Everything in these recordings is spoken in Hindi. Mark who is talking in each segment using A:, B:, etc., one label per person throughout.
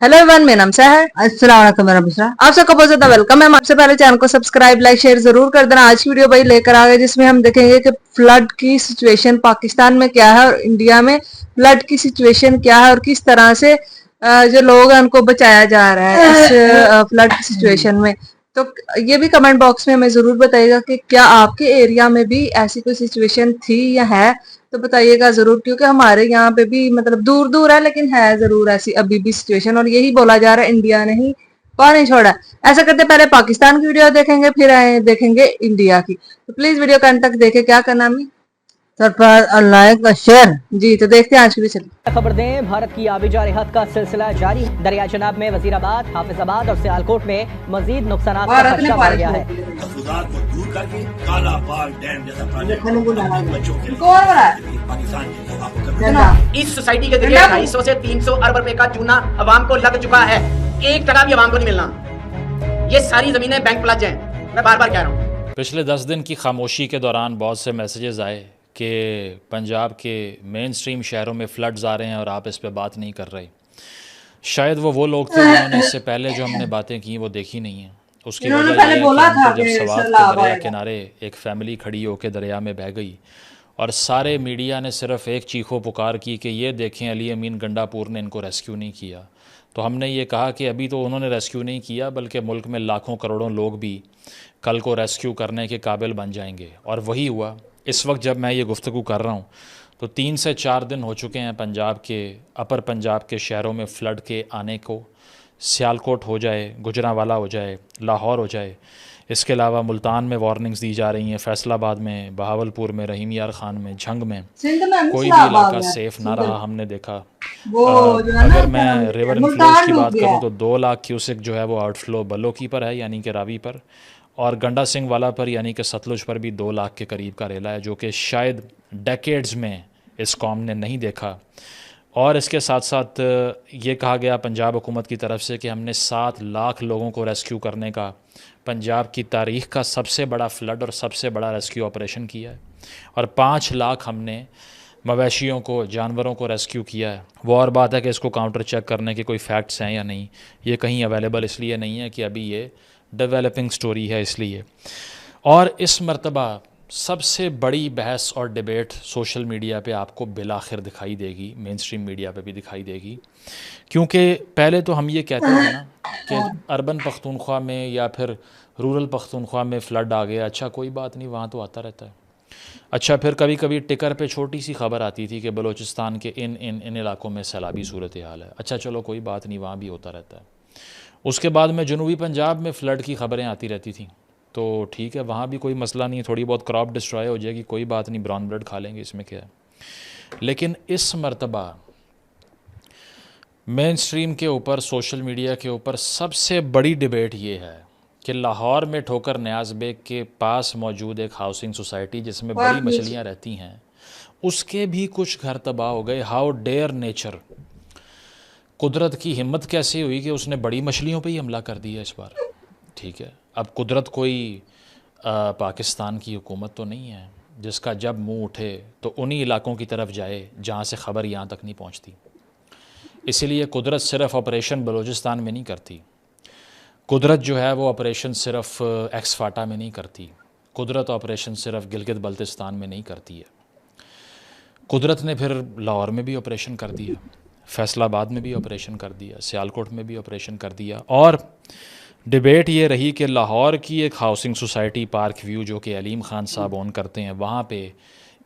A: हेलो एवरीवन, मेरा नाम है।
B: अस्सलाम वालेकुम मेरा बुशरा।
A: आप सबका बहुत ज्यादा वेलकम है। सबसे पहले चैनल को सब्सक्राइब, लाइक, शेयर जरूर कर देना। आज की वीडियो भाई लेकर आ गए जिसमें हम देखेंगे कि फ्लड की सिचुएशन पाकिस्तान में क्या है और इंडिया में फ्लड की सिचुएशन क्या है और किस तरह से जो लोग हैं उनको बचाया जा रहा है इस फ्लड की सिचुएशन में। तो ये भी कमेंट बॉक्स में हमें जरूर बताइएगा कि क्या आपके एरिया में भी ऐसी कोई सिचुएशन थी या है। तो बताइएगा जरूर, क्योंकि हमारे यहाँ पे भी मतलब दूर दूर है लेकिन है जरूर ऐसी अभी भी सिचुएशन। और यही बोला जा रहा है इंडिया ने ही कौन नहीं छोड़ा। ऐसा करते पहले पाकिस्तान की वीडियो देखेंगे फिर देखेंगे इंडिया की। तो प्लीज वीडियो का अंत तक देखे। क्या करना है
B: सर पर लाइक और शेयर।
A: जी, तो देखते हैं आज की भी। चलिए
C: खबर दें, भारत की आबिजा रेहत का सिलसिला जारी है। दरिया जनाब में वजीराबाद, हाफिजाबाद और सियालकोट में मजीद नुकसान का खदशा बढ़ गया है।
D: तफुजात को दूर करके काला बाल डैम जैसा प्रोजेक्ट बच्चों के लिए पाकिस्तान के लिए आपको करना है।
E: इस सोसाइटी के जरिए 250 से 300 अरब रुपए का चूना अवाम को लग चुका है। 1 टका भी अवाम को नहीं मिलना। ये सारी जमीनें बैंक प्लज हैं। मैं बार बार कह रहा हूँ।
F: पिछले 10 दिन की खामोशी के दौरान बहुत से मैसेजेस आए कि पंजाब के मेन स्ट्रीम शहरों में फ्लड्स आ रहे हैं और आप इस पे बात नहीं कर रहे। शायद वो लोग थे जिन्होंने इससे पहले जो हमने बातें की वो देखी नहीं हैं। उसकी वजह यह है कि हम जब सवात के दरिया किनारे एक फ़ैमिली खड़ी होकर दरिया में बह गई और सारे मीडिया ने सिर्फ एक चीखो पुकार की कि ये देखें अली अमीन गंडापुर ने इनको रेस्क्यू नहीं किया। तो हमने ये कहा कि अभी तो उन्होंने रेस्क्यू नहीं किया, बल्कि मुल्क में लाखों करोड़ों लोग भी कल को रेस्क्यू करने के काबिल बन जाएंगे। और वही हुआ। इस वक्त जब मैं ये गुफ्तगू कर रहा हूँ तो 3 से 4 दिन हो चुके हैं पंजाब के अपर पंजाब के शहरों में फ़्लड के आने को। सियालकोट हो जाए, गुजरांवाला हो जाए, लाहौर हो जाए, इसके अलावा मुल्तान में वार्निंग्स दी जा रही हैं, फैसलाबाद में, बहावलपुर में, रहीम यार खान में, झंग में कोई भी इलाका सेफ़ ना रहा। हमने देखा अगर मैं रिवर इनफ्लोज की बात करूँ तो 2 लाख क्यूसिक जो है वो आउटफ्लो बलोकी पर है, यानी कि रावी पर, और गंडा सिंह वाला पर यानी कि सतलुज पर भी 2 लाख के करीब का रेला है, जो कि शायद डेकेड्स में इस कौम ने नहीं देखा। और इसके साथ साथ ये कहा गया पंजाब हुकूमत की तरफ से कि हमने 7 लाख लोगों को रेस्क्यू करने का पंजाब की तारीख़ का सबसे बड़ा फ़्लड और सबसे बड़ा रेस्क्यू ऑपरेशन किया है। और 5 लाख हमने मवेशियों को, जानवरों को रेस्क्यू किया है। वो और बात है कि इसको काउंटर चेक करने के कोई फैक्ट्स हैं या नहीं, ये कहीं अवेलेबल इसलिए नहीं है कि अभी ये डेवलपिंग स्टोरी है इसलिए। और इस मर्तबा सबसे बड़ी बहस और डिबेट सोशल मीडिया पे आपको बिलाखिर दिखाई देगी, मेन स्ट्रीम मीडिया पे भी दिखाई देगी। क्योंकि पहले तो हम ये कहते थे ना कि अर्बन पख्तूनख्वा में या फिर रूरल पख्तूनख्वा में फ़्लड आ गया, अच्छा कोई बात नहीं, वहाँ तो आता रहता है। अच्छा फिर कभी कभी टिकर पे छोटी सी खबर आती थी कि बलूचिस्तान के इन इन इन इलाकों में सैलाबी सूरत हाल है, अच्छा चलो कोई बात नहीं, वहाँ भी होता रहता है। उसके बाद में जनूबी पंजाब में फ़्लड की ख़बरें आती रहती थी, तो ठीक है वहाँ भी कोई मसला नहीं, थोड़ी बहुत क्रॉप डिस्ट्रॉय हो जाएगी, कोई बात नहीं, ब्राउन ब्लड खा लेंगे, इसमें क्या है। लेकिन इस मर्तबा मेन स्ट्रीम के ऊपर, सोशल मीडिया के ऊपर सबसे बड़ी डिबेट ये है कि लाहौर में ठोकर न्याज बेग के पास मौजूद एक हाउसिंग सोसाइटी जिसमें बड़ी मछलियाँ रहती हैं, उसके भी कुछ घर तबाह हो गए। हाउ डेयर नेचर, कुदरत की हिम्मत कैसे हुई कि उसने बड़ी मछलियों पे ही हमला कर दिया इस बार। ठीक है, अब कुदरत कोई पाकिस्तान की हुकूमत तो नहीं है जिसका जब मुंह उठे तो उन्हीं इलाकों की तरफ जाए जहाँ से ख़बर यहाँ तक नहीं पहुँचती। इसीलिए कुदरत सिर्फ़ ऑपरेशन बलूचिस्तान में नहीं करती, कुदरत जो है वो ऑपरेशन सिर्फ एक्स फाटा में नहीं करती, कुदरत ऑपरेशन सिर्फ गिलगित बल्तिस्तान में नहीं करती है। कुदरत ने फिर लाहौर में भी ऑपरेशन कर दिया, फैसलाबाद में भी ऑपरेशन कर दिया, सियालकोट में भी ऑपरेशन कर दिया। और डिबेट ये रही कि लाहौर की एक हाउसिंग सोसाइटी पार्क व्यू जो कि अलीम ख़ान साहब ओन करते हैं, वहाँ पे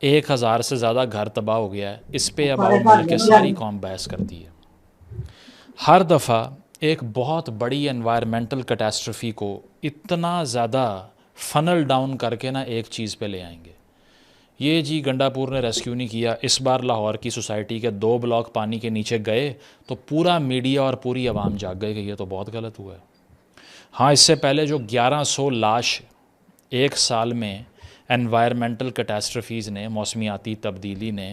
F: 1000 से ज़्यादा घर तबाह हो गया है। इस पे अब मुल्क के सारी कौम बहस करती है। हर दफ़ा एक बहुत बड़ी एनवायरमेंटल कैटास्ट्रफी को इतना ज़्यादा फनल डाउन करके ना एक चीज़ पे ले आएंगे, ये जी गंडापुर ने रेस्क्यू नहीं किया। इस बार लाहौर की सोसाइटी के 2 ब्लॉक पानी के नीचे गए तो पूरा मीडिया और पूरी आवाम जाग गए कि ये तो बहुत गलत हुआ है। हाँ, इससे पहले जो 1100 लाश एक साल में एनवायरमेंटल कैटास्ट्रफीज़ ने, मौसमियाती तब्दीली ने,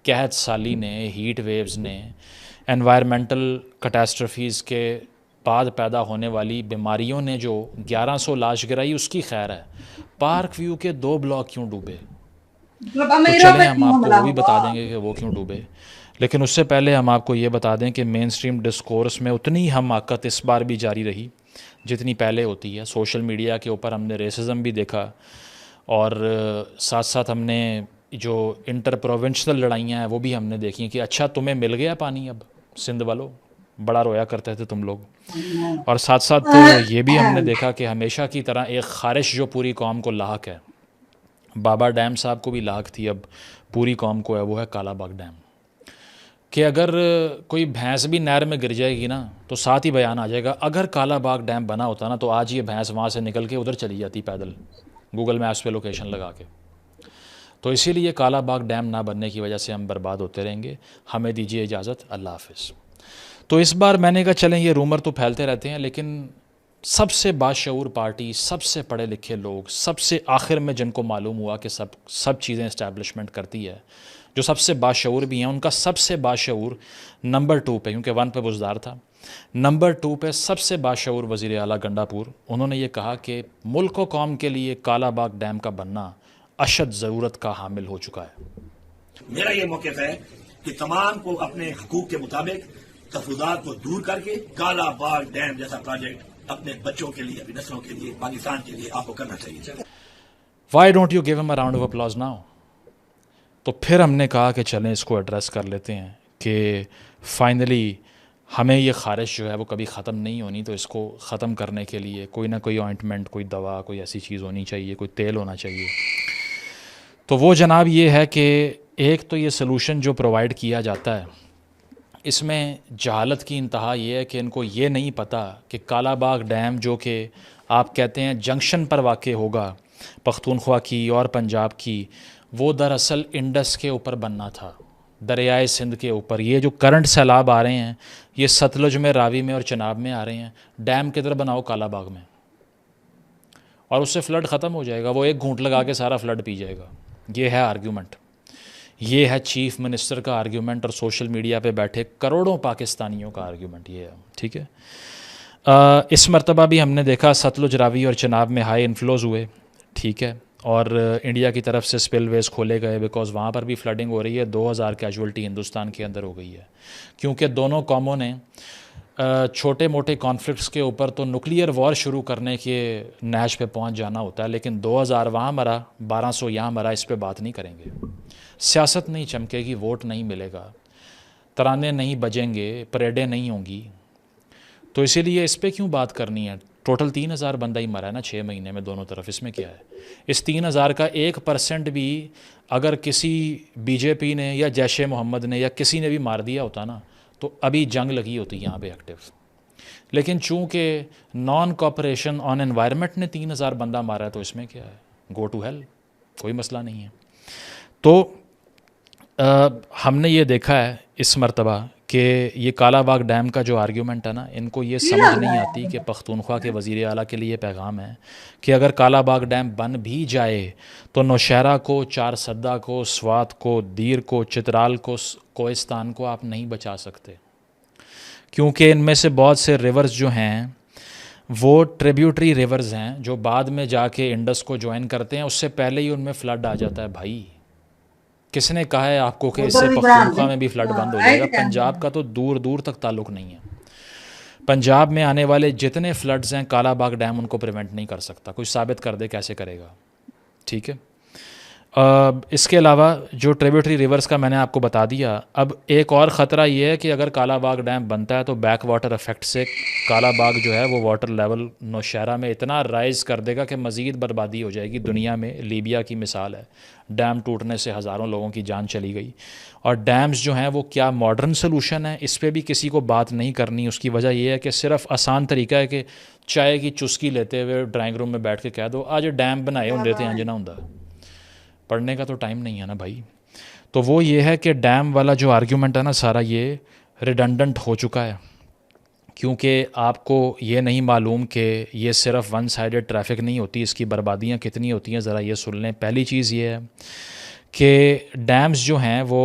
F: कहत साली ने, हीट वेव्स ने, एनवायरमेंटल कैटास्ट्रफीज़ के बाद पैदा होने वाली बीमारियों ने जो 1100 लाश गिराई, उसकी खैर है। पार्क व्यू के 2 ब्लॉक क्यों डूबे, तो चलें हम आपको वो भी बता देंगे कि वो क्यों डूबे। लेकिन उससे पहले हम आपको ये बता दें कि मेन स्ट्रीम डिस्कोर्स में उतनी हमाकत इस बार भी जारी रही जितनी पहले होती है। सोशल मीडिया के ऊपर हमने रेसिज्म भी देखा और साथ साथ हमने जो इंटर प्रोविंशनल लड़ाइयाँ हैं वो भी हमने देखी कि अच्छा तुम्हें मिल गया पानी, अब सिंध वालों बड़ा रोया करते थे तुम लोग। और साथ साथ ये भी हमने देखा कि हमेशा की तरह एक ख़ारिश जो पूरी कौम को लाहक है, बाबा डैम साहब को भी लाहक थी, अब पूरी कौम को है, वो है कालाबाग डैम। कि अगर कोई भैंस भी नहर में गिर जाएगी ना तो साथ ही बयान आ जाएगा, अगर कालाबाग डैम बना होता ना तो आज ये भैंस वहाँ से निकल के उधर चली जाती पैदल, गूगल मैप्स पे लोकेशन लगा के। तो इसीलिए कालाबाग डैम ना बनने की वजह से हम बर्बाद होते रहेंगे। हमें दीजिए इजाज़त, अल्लाह हाफ़िज़। तो इस बार मैंने कहा चलें, ये रूमर तो फैलते रहते हैं, लेकिन सबसे बाशऊर पार्टी, सबसे पढ़े लिखे लोग, सबसे आखिर में जिनको मालूम हुआ कि सब चीज़ें इस्टेब्लिशमेंट करती है, जो सबसे बाशऊर भी हैं, उनका सबसे बाशऊर नंबर 2 पे, क्योंकि 1 पे बुज़दार था, नंबर 2 पे सबसे बाशऊर वज़ीर आला गंडापुर, उन्होंने ये कहा कि मुल्क व कौम के लिए कालाबाग डैम का बनना अशद ज़रूरत का हामिल हो चुका है।
D: मेरा ये मौक़िफ़ है कि तमाम को अपने हकूक़ के मुताबिक तफरूज़ात को दूर करके कालाबाग डैम जैसा प्रोजेक्ट अपने बच्चों के लिए, अपनी नस्लों के लिए, पाकिस्तान के लिए आपको करना चाहिए।
F: Why don't you give him a round of applause now? तो फिर हमने कहा कि चलें इसको एड्रेस कर लेते हैं कि फाइनली हमें ये ख़ारिश जो है वो कभी ख़त्म नहीं होनी, तो इसको ख़त्म करने के लिए कोई ना कोई ऑइंटमेंट, कोई दवा, कोई ऐसी चीज़ होनी चाहिए, कोई तेल होना चाहिए। तो वो जनाब ये है कि एक तो ये सलूशन जो प्रोवाइड किया जाता है, इसमें जहालत की इंतहा ये है कि इनको ये नहीं पता कि कालाबाग डैम जो कि आप कहते हैं जंक्शन पर वाक़ होगा पख्तूनख्वा की और पंजाब की, वो दरअसल इंडस के ऊपर बनना था, दरियाए सिंध के ऊपर। ये जो करंट सैलाब आ रहे हैं ये सतलुज में, रावी में और चनाब में आ रहे हैं, डैम किधर बनाओ? कालाबाग में, और उससे फ्लड ख़त्म हो जाएगा, वो एक घूंट लगा के सारा फ्लड पी जाएगा। ये है आर्ग्यूमेंट, ये है चीफ़ मिनिस्टर का आर्ग्यूमेंट और सोशल मीडिया पे बैठे करोड़ों पाकिस्तानियों का आर्ग्यूमेंट ये है, ठीक है। इस मरतबा भी हमने देखा सतलुज, रावी और चनाब में हाई इन्फ्लोज़ हुए, ठीक है, और इंडिया की तरफ से स्पिलवेज़ खोले गए बिकॉज़ वहाँ पर भी फ्लडिंग हो रही है। 2000 कैजुअल्टी हिंदुस्तान के अंदर हो गई है, क्योंकि दोनों कौमों ने छोटे मोटे कॉन्फ्लिक्ट्स के ऊपर तो न्यूक्लियर वॉर शुरू करने के नहज पे पहुँच जाना होता है, लेकिन 2000 वहाँ मरा, 1200 यहाँ मरा, इस पे बात नहीं करेंगे। सियासत नहीं चमकेगी, वोट नहीं मिलेगा, तराने नहीं बजेंगे, परेडें नहीं होंगी, तो इसीलिए इस पे क्यों बात करनी है? टोटल 3000 बंदा ही मरा है ना 6 महीने में दोनों तरफ, इसमें क्या है? इस 3000 का 1% भी अगर किसी बीजेपी ने या जैश मोहम्मद ने या किसी ने भी मार दिया होता ना तो अभी जंग लगी होती यहाँ पे एक्टिव। लेकिन चूँकि नॉन कॉपरेशन ऑन एनवायरनमेंट ने 3000 बंदा मारा है तो इसमें क्या है? गो टू हेल, कोई मसला नहीं है। तो हमने ये देखा है इस मरतबा कि ये कालाबाग डैम का जो आर्ग्यूमेंट है ना, इनको ये समझ नहीं आती कि पख्तूनख्वा के वज़ीर आला के लिए पैगाम है कि अगर कालाबाग डैम बन भी जाए तो नौशहरा को, चारसद्दा को, स्वात को, दीर को, चित्राल को, कोहिस्तान को आप नहीं बचा सकते, क्योंकि इनमें से बहुत से रिवर्स जो हैं वो ट्रिब्यूटरी रिवर्स हैं जो बाद में जाके इंडस को ज्वाइन करते हैं, उससे पहले ही उनमें फ्लड आ जाता है। भाई किसने कहा है आपको कि इससे पख्तूनख्वा में भी फ्लड बंद हो जाएगा? पंजाब का तो दूर दूर तक ताल्लुक़ नहीं है। पंजाब में आने वाले जितने फ्लड्स हैं कालाबाग डैम उनको प्रिवेंट नहीं कर सकता। कोई साबित कर दे कैसे करेगा, ठीक है। इसके अलावा जो ट्रिब्यूटरी रिवर्स का मैंने आपको बता दिया। अब एक और ख़तरा ये है कि अगर कालाबाग डैम बनता है तो बैक वाटर इफेक्ट से कालाबाग जो है वो वाटर लेवल नौशहरा में इतना राइज़ कर देगा कि मज़ीद बर्बादी हो जाएगी। दुनिया में लीबिया की मिसाल है, डैम टूटने से हज़ारों लोगों की जान चली गई। और डैम्स जो हैं वो क्या मॉडर्न सलूशन है, इस पर भी किसी को बात नहीं करनी। उसकी वजह यह है कि सिर्फ आसान तरीका है कि चाय की चुस्की लेते हुए ड्राइंग रूम में बैठ के कह दो आज डैम बनाए होंगे तो इंज ना होंदा। पढ़ने का तो टाइम नहीं है ना भाई। तो वो ये है कि डैम वाला जो आर्ग्यूमेंट है ना सारा ये रिडंडेंट हो चुका है, क्योंकि आपको ये नहीं मालूम कि ये सिर्फ वन साइडेड ट्रैफिक नहीं होती, इसकी बर्बादियाँ कितनी होती हैं ज़रा ये सुन लें। पहली चीज़ ये है कि डैम्स जो हैं वो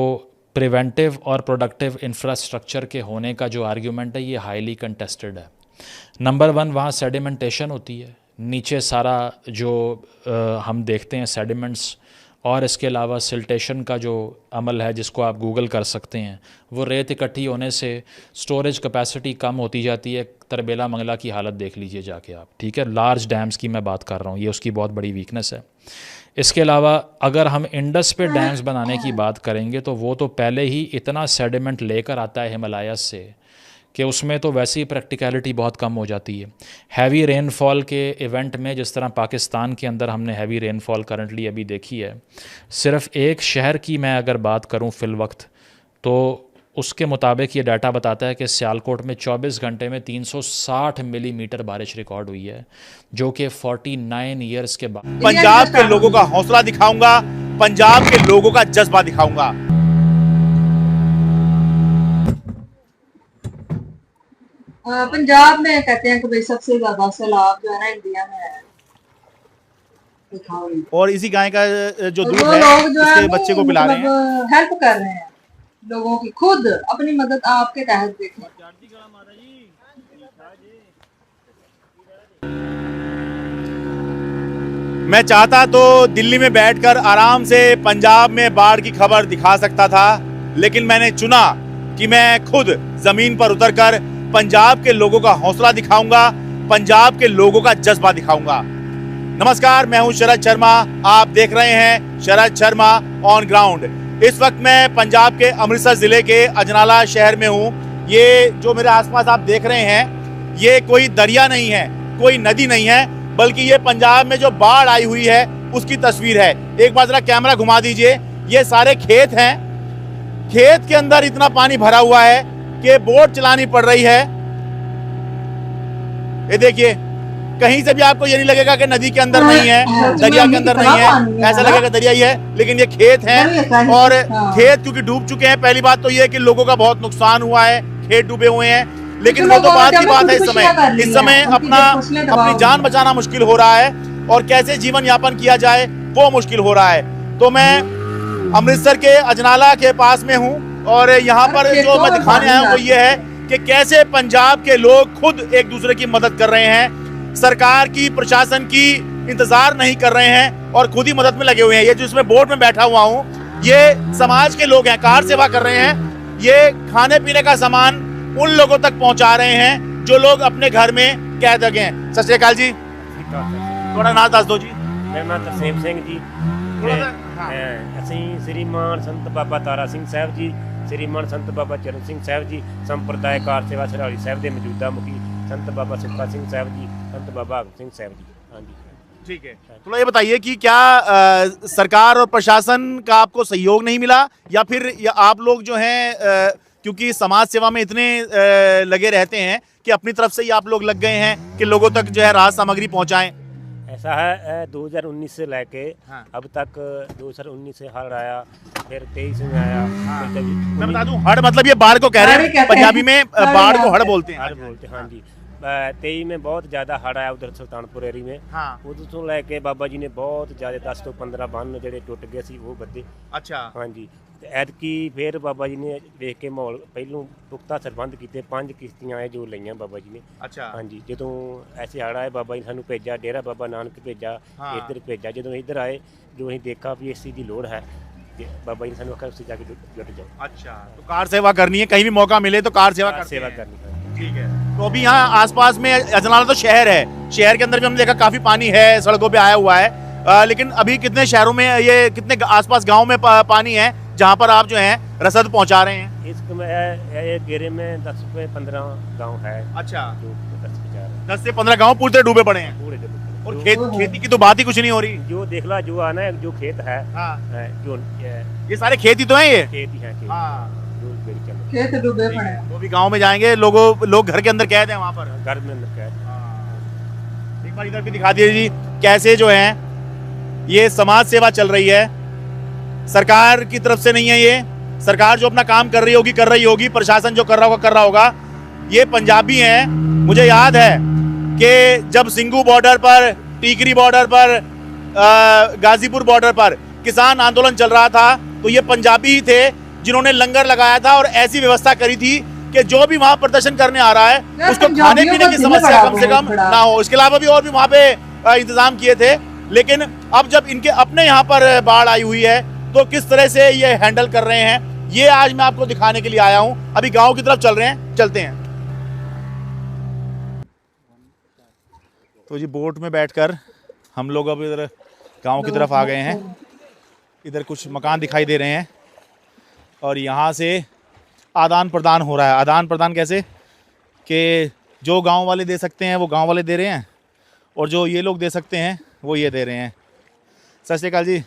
F: प्रिवेंटिव और प्रोडक्टिव इंफ्रास्ट्रक्चर के होने का जो आर्ग्यूमेंट है ये हाईली कंटेस्टेड है। नंबर 1 वहाँ सेडिमेंटेशन होती है, नीचे सारा जो हम देखते हैं सेडिमेंट्स और इसके अलावा सिल्टेशन का जो अमल है जिसको आप गूगल कर सकते हैं, वो रेत इकट्ठी होने से स्टोरेज कैपेसिटी कम होती जाती है। तरबेला मंगला की हालत देख लीजिए जाके आप, ठीक है। लार्ज डैम्स की मैं बात कर रहा हूँ, ये उसकी बहुत बड़ी वीकनेस है। इसके अलावा अगर हम इंडस पे डैम्स बनाने की बात करेंगे तो वो तो पहले ही इतना सेडिमेंट लेकर आता है हिमालयाज से कि उसमें तो वैसे ही प्रैक्टिकलिटी बहुत कम हो जाती है। हैवी रेनफॉल के इवेंट में, जिस तरह पाकिस्तान के अंदर हमने हैवी रेनफॉल करंटली अभी देखी है, सिर्फ एक शहर की मैं अगर बात करूं फिल वक्त, तो उसके मुताबिक ये डाटा बताता है कि सियालकोट में 24 घंटे में 360 मिलीमीटर बारिश रिकॉर्ड हुई है, जो कि 49 ईयर्स के बाद।
G: पंजाब के लोगों का हौसला दिखाऊंगा, पंजाब के लोगों का जज्बा दिखाऊंगा।
A: पंजाब में कहते हैं कि भाई सबसे ज्यादा सैलाब जो है ना इंडिया में है।
G: और इसी गाय का जो दूध
A: वो
G: है
A: लोग जो है
G: इसके बच्चे को पिला रहे हैं,
A: हेल्प कर रहे हैं लोगों की, खुद अपनी मदद आपके तहत देखें।
G: मैं चाहता तो दिल्ली में बैठकर आराम से पंजाब में बाढ़ की खबर दिखा सकता था, लेकिन मैंने चुना कि मैं खुद जमीन पर उतरकर पंजाब के लोगों का हौसला दिखाऊंगा, पंजाब के लोगों का जज्बा दिखाऊंगा। नमस्कार, मैं हूं शरद शर्मा, आप देख रहे हैं शरद शर्मा ऑन ग्राउंड। इस वक्त मैं पंजाब के अमृतसर जिले के अजनाला शहर में हूं। ये जो मेरे आसपास आप देख रहे हैं, ये कोई दरिया नहीं है, कोई नदी नहीं है, बल्कि ये पंजाब में जो बाढ़ आई हुई है उसकी तस्वीर है। एक बार जरा कैमरा घुमा दीजिए। ये सारे खेत हैं, खेत के अंदर इतना पानी भरा हुआ है कि बोट चलानी पड़ रही है। ये देखिए, कहीं से भी आपको ये नहीं लगेगा कि नदी के अंदर नहीं है, दरिया के अंदर नहीं है, ऐसा लगेगा दरिया ही है, लेकिन ये खेत हैं। और खेत क्योंकि डूब चुके हैं, पहली बात तो ये है कि लोगों का बहुत नुकसान हुआ है, खेत डूबे हुए हैं, लेकिन वो तो बात की बात है। इस समय अपनी जान बचाना मुश्किल हो रहा है और कैसे जीवन यापन किया जाए वो मुश्किल हो रहा है। तो मैं अमृतसर के अजनाला के पास में हूँ और यहाँ पर जो मैं दिखाने आया हूँ वो ये है कि कैसे पंजाब के लोग खुद एक दूसरे की मदद कर रहे हैं, सरकार की, प्रशासन की इंतजार नहीं कर रहे हैं और खुद ही मदद में लगे हुए हैं। ये जो इसमें बोट में बैठा हुआ हूँ, ये समाज के लोग हैं, कार सेवा कर रहे हैं। ये खाने पीने का सामान उन लोगों तक पहुंचा रहे हैं जो लोग अपने घर में कैद लगे हैं। सत श्री अकाल जी, थोड़ा नाम दस दो जी।
H: मेरा नाम तरसेम सिंह जी। ਅਸੀਂ श्रीमान संत बाबा तारा सिंह साहब जी, श्रीमान संत बाबा चरण सिंह साहब जी, संप्रदाय कार सेवा सराली साहब के मौजूदा मुखी संत बाबा सिक्का सिंह साहब जी, संत बाबा भगत सिंह साहब जी। हाँ जी,
G: ठीक है। थोड़ा ये बताइए कि क्या सरकार और प्रशासन का आपको सहयोग नहीं मिला, या फिर आप लोग जो हैं क्योंकि समाज सेवा में इतने लगे रहते हैं कि अपनी तरफ से ही आप लोग लग गए हैं कि लोगों तक जो है राहत सामग्री पहुंचाएं?
H: ऐसा है 2019 से लेके अब तक 2019 से हड़ आया, फिर 23 में आया।
G: मैं बता दूं, हड़ मतलब ये बाढ़ को कह रहे हैं, पंजाबी में बाढ़ को हड़ बोलते हैं।
H: हड़ बोलते हैं, हाँ जी। 23 में बहुत ज़्यादा हड़ आया उधर सुल्तानपुर एरी में। उधर ਤੋਂ ਲੈ ਕੇ बाबा जी ने बहुत ज़्यादा 10 ਤੋਂ 15 ਬੰਨ ਜਿਹੜੇ ਟੁੱਟ ਗਏ ਸੀ ਉਹ ਬੱਦੇ।
G: अच्छा,
H: हाँ जी। ਐਤਕੀ ਫਿਰ बाबा जी ने ਵੇਖ ਕੇ ਮਾਹੌਲ ਪਹਿਲੋਂ ਪੁਖਤਾ ਸਰਬੰਧ ਕੀਤੇ, 5 ਕਿਸ਼ਤੀਆਂ ਆਏ ਜੋ ਲਈਆਂ बाबा जी ने।
G: अच्छा,
H: हाँ जी। ਜਦੋਂ ਐਸੇ ਹੜ ਆਏ बाबा जी ਸਾਨੂੰ ਭੇਜਿਆ, ਡੇਰਾ ਬਾਬਾ ਨਾਨਕ ਭੇਜਾ, ਇੱਧਰ ਭੇਜਾ। ਜਦੋਂ ਇੱਧਰ ਆਏ, ਜੋ ਅਸੀਂ ਦੇਖा ਵੀ ਇਸ ਚੀਜ਼ ਦੀ ਲੋੜ ਹੈ, बाबा जी ने ਸਾਨੂੰ ਆਖਿਆ उससे जाके जुट जाओ।
G: अच्छा, तो कार सेवा करनी है, कहीं भी मौका मिले तो कार सेवा
H: सेवा करनी है।
G: ठीक है। तो अभी यहाँ आसपास में अजनाला तो शहर है, शहर के अंदर भी हमने देखा काफी पानी है, सड़कों पे आया हुआ है, लेकिन अभी कितने शहरों में, ये कितने आसपास गाँव में पानी है जहाँ पर आप जो है रसद पहुँचा रहे हैं?
H: इस घेरे में 10 से 15 गाँव है।
G: अच्छा,
H: जो
G: 10 से 15 गाँव पूरे डूबे पड़े हैं।
H: पूरे
G: और खेती की तो बात ही कुछ नहीं हो रही।
H: जो देख ला, जो आना है, जो खेत है, जो
G: ये सारे खेत ही तो हैं, ये
H: खेत ही है,
A: खेत डूबे पड़े हैं।
G: तो अभी गांव में जाएंगे, लोग घर के अंदर कैद हैं वहाँ पर,
H: घर में अंदर कैद।
G: एक बार इधर भी दिखा दीजिए जी, कैसे जो है ये समाज सेवा चल रही है, सरकार की तरफ से नहीं है। ये सरकार जो अपना काम कर रही होगी, प्रशासन जो कर रहा होगा। ये पंजाबी हैं। मुझे याद है कि जब सिंगू बॉर्डर पर, टीकरी बॉर्डर पर, गाजीपुर बॉर्डर पर किसान आंदोलन चल रहा था, तो ये पंजाबी ही थे जिन्होंने लंगर लगाया था और ऐसी व्यवस्था करी थी कि जो भी वहां प्रदर्शन करने आ रहा है उसको खाने पीने की समस्या कम से कम ना हो। इसके अलावा भी और भी वहां पे इंतजाम किए थे। लेकिन अब जब इनके अपने यहाँ पर बाढ़ आई हुई है तो किस तरह से ये हैंडल कर रहे हैं, ये आज मैं आपको दिखाने के लिए आया हूँ। अभी गांव की तरफ चल रहे हैं, चलते हैं। तो जी बोट में बैठकर हम लोग अब इधर गांव की तरफ आ गए हैं। इधर कुछ मकान दिखाई दे रहे हैं और यहाँ से आदान प्रदान हो रहा है। आदान प्रदान कैसे कि जो गांव वाले दे सकते हैं वो गांव वाले दे रहे हैं और जो ये लोग दे सकते हैं वो ये दे रहे हैं। सत श्री अकाल जी,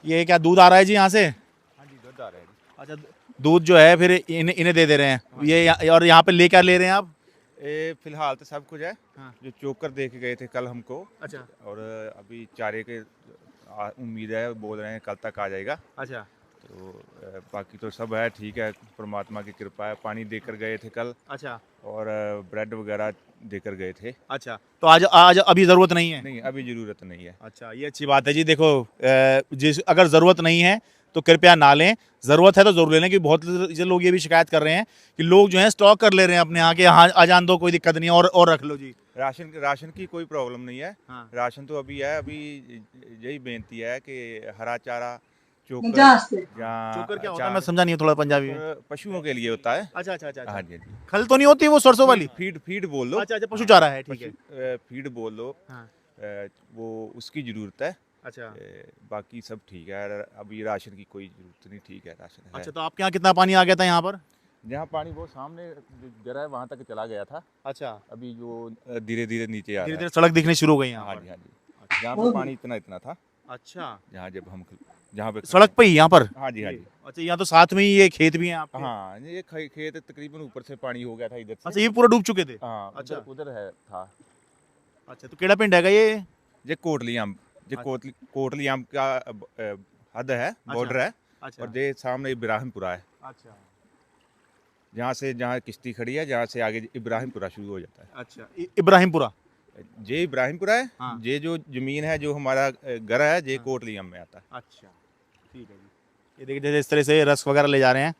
G: ये क्या दूध आ रहा है जी यहाँ से?
I: हाँ जी, दूध आ रहा है जी।
G: अच्छा, दूध जो है फिर इन्हें दे रहे हैं ये, और यहाँ पे लेकर ले रहे हैं आप?
I: ये फिलहाल तो सब कुछ है।
G: हाँ।
I: जो चोकर दे के गए थे कल हमको।
G: अच्छा।
I: और अभी चारे के उम्मीद है, बोल रहे हैं कल तक आ जाएगा।
G: अच्छा।
I: तो बाकी तो सब है, ठीक है, परमात्मा की कृपा है। पानी देकर गए थे कल।
G: अच्छा।
I: और ब्रेड वगैरह देकर गए थे।
G: अच्छा, तो आज अभी ज़रूरत नहीं है?
I: नहीं, अभी ज़रूरत नहीं है।
G: अच्छा, ये अच्छी बात है जी। देखो, जिस अगर ज़रूरत नहीं है तो कृपया ना लें, ज़रूरत है तो ज़रूर ले लें। कि बहुत से लोग ये भी शिकायत कर रहे हैं कि लोग जो है स्टॉक कर ले रहे हैं अपने यहाँ के, यहाँ आ जान दो, कोई दिक्कत नहीं है, और रख लो जी।
I: राशन की कोई प्रॉब्लम नहीं है।
G: हाँ।
I: राशन तो अभी है। अभी यही बेनती है कि हरा चारा, चोकर
G: चोकर क्या होता है? मैं समझा नहीं, थोड़ा पंजाबी में।
I: पशुओं के लिए होता है।
G: अच्छा अच्छा अच्छा।
I: हाँ जी, हाँ जी।
G: खल तो नहीं होती वो सरसों वाली?
I: फीड बोल लो।
G: अच्छा अच्छा, पशु चारा है, ठीक है।
I: फीड बोल लो।
G: हाँ।
I: वो उसकी जरूरत है।
G: अच्छा।
I: बाकी सब ठीक है। अभी राशन की कोई जरूरत नहीं, ठीक है, राशन है।
G: अच्छा, तो आपके यहाँ कितना पानी आ गया था यहाँ पर?
I: जहाँ पानी वो सामने गिरा है वहाँ तक चला गया था।
G: अच्छा।
I: अभी जो धीरे धीरे नीचे आ रहा है।
G: धीरे धीरे सड़क दिखनी शुरू हो गई यहाँ
I: हाँ
G: पर।
I: जी, हाँ जी। जहाँ पे पानी इतना था।
G: अच्छा।
I: जहाँ पे
G: सड़क पे ही यहाँ पर?
I: हाँ जी, हाँ जी।
G: अच्छा, यहाँ तो साथ में ही ये खेत भी है आपके?
I: हाँ, ये खेत तकरीबन ऊपर से पानी हो गया था इधर से।
G: अच्छा, ये पूरा डूब चुके थे?
I: हाँ।
G: अच्छा।
I: उधर है था।
G: अच्छा, तो केड़ा पिंड है ये
I: कोटलीआम, कोटलीआम का हद है, बॉर्डर है।
G: अच्छा।
I: और ये सामने इब्राहिमपुरा है।
G: अच्छा।
I: जहाँ किश्ती खड़ी है, जहाँ से आगे इब्राहिमपुरा शुरू हो जाता है।
G: अच्छा, इब्राहिमपुरा
I: ये इब्राहिमपुरा है।
G: हाँ।
I: ये जो जमीन है, जो हमारा घर है, ये कोटलीआम में आता है।
G: अच्छा, ठीक है जी। ये देखिए, जैसे इस तरह से रस वगैरह ले जा रहे हैं।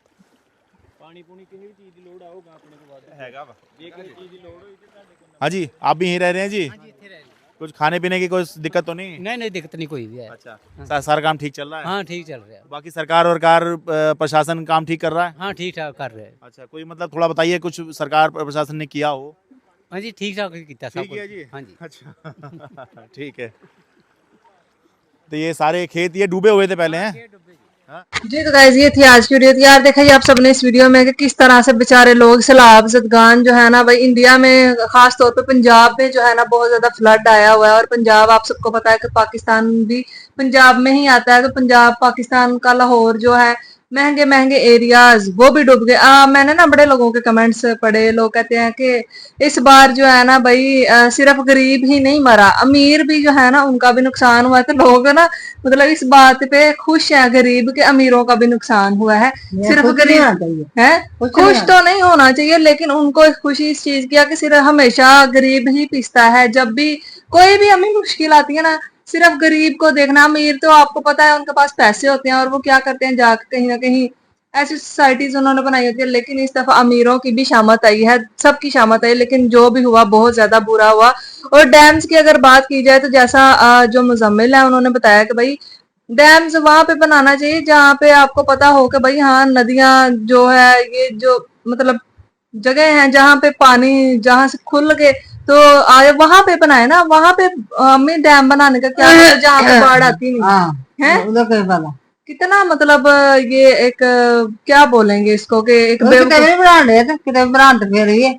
G: पानी पूनी किसी भी चीज की लोड़ आऊगा अपने को बाद हैगा वा ये कोई चीज की लोड़ होई ते साडे को। हाँ जी, आप भी यहीं रह रहे हैं जी?
J: हाँ जी, इत्थे रह रहे।
G: कुछ खाने पीने की कोई दिक्कत तो नहीं?
J: नहीं, दिक्कत नहीं कोई भी है।
G: अच्छा, सारा काम ठीक चल रहा है?
J: हाँ, ठीक चल रहा है।
G: बाकी सरकार प्रशासन काम ठीक कर रहा है?
J: हाँ, ठीक ठाक कर रहे हैं।
G: अच्छा, कोई मतलब थोड़ा बताइए, कुछ सरकार प्रशासन ने किया हो?
J: हाँ जी, ठीक ठाक किया सब
G: ठीक है
J: कुछ।
G: जी।
J: हाँ जी।
G: अच्छा। ठीक है। तो ये सारे खेत ये डूबे हुए थे पहले हैं? जी, तो गाइस ये थी आज की वीडियो। यार देखा ही आप सबने इस वीडियो में कि किस तरह से बेचारे लोग, सैलाब ज़दगान जो है ना भाई, इंडिया में खास तौर पे पंजाब में जो है ना बहुत ज्यादा फ्लड आया हुआ है। और पंजाब आप सबको पता है कि पाकिस्तान भी पंजाब में ही आता है। तो पंजाब पाकिस्तान का लाहौर जो है, महंगे महंगे एरियाज वो भी डूब गए। मैंने ना बड़े लोगों के कमेंट्स पढ़े, लोग कहते हैं कि इस बार जो है ना भाई सिर्फ गरीब ही नहीं मरा, अमीर भी जो है ना उनका भी नुकसान हुआ है। तो लोग ना मतलब इस बात पे खुश हैं, गरीब के अमीरों का भी नुकसान हुआ है। सिर्फ गरीब है, खुश तो नहीं होना चाहिए, लेकिन उनको खुशी इस चीज की कि सिर्फ हमेशा गरीब ही पिसता है। जब भी कोई भी हमें मुश्किल आती है ना, सिर्फ गरीब को देखना। अमीर तो आपको पता है उनके पास पैसे होते हैं और वो क्या करते हैं, जाकर कहीं ना कहीं ऐसी सोसाइटीज उन्होंने बनाई होती है। लेकिन इस दफा अमीरों की भी शामत आई है, सबकी शामत आई, लेकिन जो भी हुआ बहुत ज्यादा बुरा हुआ। और डैम्स की अगर बात की जाए तो जैसा जो मुजम्मिल है उन्होंने बताया कि भाई डैम्स वहां पे बनाना चाहिए जहाँ पे आपको पता हो कि भाई हाँ नदियां जो है, ये जो मतलब जगह है जहाँ पे पानी जहाँ से खुल के तो आए वहां पे बनाए ना। वहां पे हमें डैम बनाने का क्या मतलब, जहाँ पे बाढ़ आती नहीं है। कितना मतलब ये एक क्या बोलेंगे इसको कि एक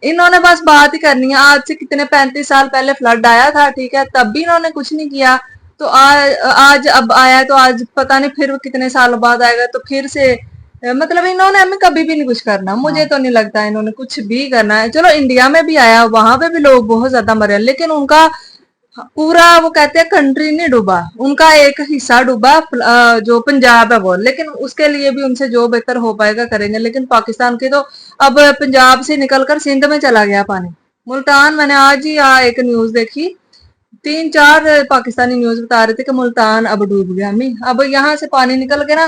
G: इन्होंने बस बात ही करनी है। आज से कितने 35 साल पहले फ्लड आया था, ठीक है, तब भी इन्होंने कुछ नहीं किया। तो आज अब आया तो आज पता नहीं फिर कितने साल बाद आएगा। तो फिर से मतलब इन्होंने हमें कभी भी नहीं कुछ करना। मुझे तो नहीं लगता इन्होंने कुछ भी करना है। चलो इंडिया में भी आया, वहां पे भी लोग बहुत ज्यादा मरे, लेकिन उनका पूरा वो कहते हैं कंट्री नहीं डूबा, उनका एक हिस्सा डूबा जो पंजाब है वो। लेकिन उसके लिए भी उनसे जो बेहतर हो पाएगा करेंगे। लेकिन पाकिस्तान के तो अब पंजाब से निकलकर सिंध में चला गया पानी, मुल्तान। मैंने आज ही एक न्यूज देखी, 3-4 पाकिस्तानी न्यूज बता रहे थे कि मुल्तान अब डूब गया। अब यहाँ से पानी निकल के ना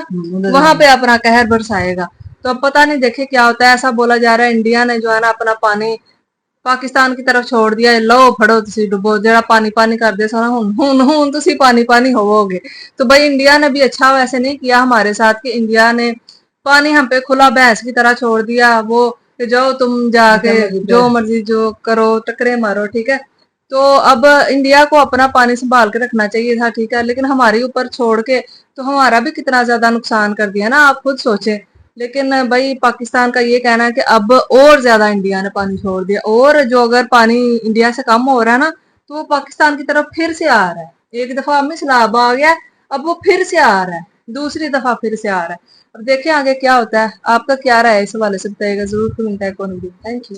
G: वहां पे अपना कहर बरसाएगा। तो अब पता नहीं, देखे क्या होता है। ऐसा बोला जा रहा है इंडिया ने जो है ना अपना पानी
A: पाकिस्तान की तरफ छोड़ दिया, लो फड़ो तुसी डुबो, जरा पानी पानी कर दे सोना, हुन तुसी पानी पानी होवोगे। तो भाई इंडिया ने भी अच्छा वैसे नहीं किया हमारे साथ कि इंडिया ने पानी हम पे खुला भैंस की तरह छोड़ दिया, वो कि जाओ तुम जाके जो मर्जी जो करो, टकरे मारो, ठीक है। तो अब इंडिया को अपना पानी संभाल के रखना चाहिए था, ठीक है, लेकिन हमारे ऊपर छोड़ के तो हमारा भी कितना ज्यादा नुकसान कर दिया ना, आप खुद सोचे। लेकिन भाई पाकिस्तान का ये कहना है कि अब और ज्यादा इंडिया ने पानी छोड़ दिया, और जो अगर पानी इंडिया से कम हो रहा है ना, तो वो पाकिस्तान की तरफ फिर से आ रहा है। एक दफा हमें सैलाब आ गया, अब वो फिर से आ रहा है, दूसरी दफा फिर से आ रहा है। अब देखें आगे क्या होता है। आपका क्या राय है इस हवाले से बताइएगा जरूर कमेंट आइकॉन में। Thank you.